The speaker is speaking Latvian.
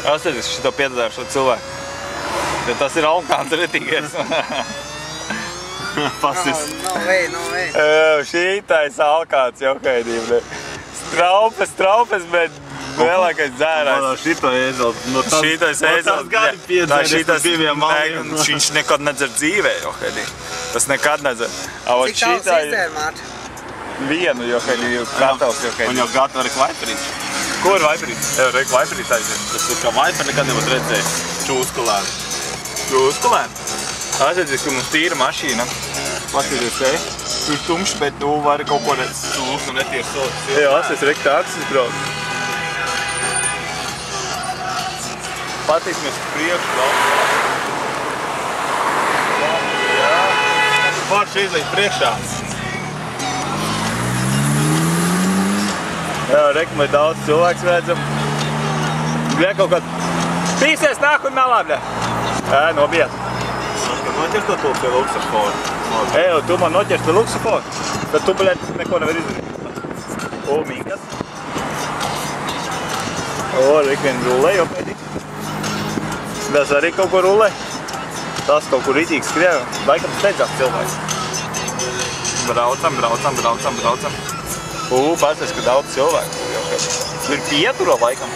Atceries šito piedodājušo cilvēku. Jo tas ir Alkāns ritīgais. Pasis. No way, no way. Šītais Alkāns jokaidība. Straupes, bet lielākais dzērājs. Šito ēzels. Šitais ēzels. gadi piedzēries diviem maliem. Viņš nekad nedzer dzīvē jokaidība. Tas nekad nedzer. Cik tāls izdēr, Mārta? Vienu jokaidību, gatavs jokaidību. Un jau gatava arī Vaiperīts. Ko ir Vaiperīts? Vaiperīts aizies. Tas ir kā Vaiper nekad nebūt redzējis. Čūskulēni. Čūskulēni? Atceries, ka mums tīra mašīna. Paskaties, te. Tur tumšs, bet tu vari kaut ko redz. Čūs un netīri solis. Jā, atceries, rek taksis brauc. Patīsimies priekšu daudz. Jā. Forši izlikt priekšā. Jā, rek, mēs daudz cilvēks redzam. Bļa kaut kād... Pīsies nāk un melā, bļa. Nobiet. Noķers to pie luksaforu. Tu man noķers pie luksaforu. Tad tu, bļa, neko nevar izdarīt. Mīkas. Rek, vien rulē jau pēdīgi. Mēs arī kaut ko rulē. Tas kaut kur ritīgi skriev. Laikam steidzās cilvēks. Braucam. Paskaties, ka daudz cilvēku. Tur ir pieturo laikam.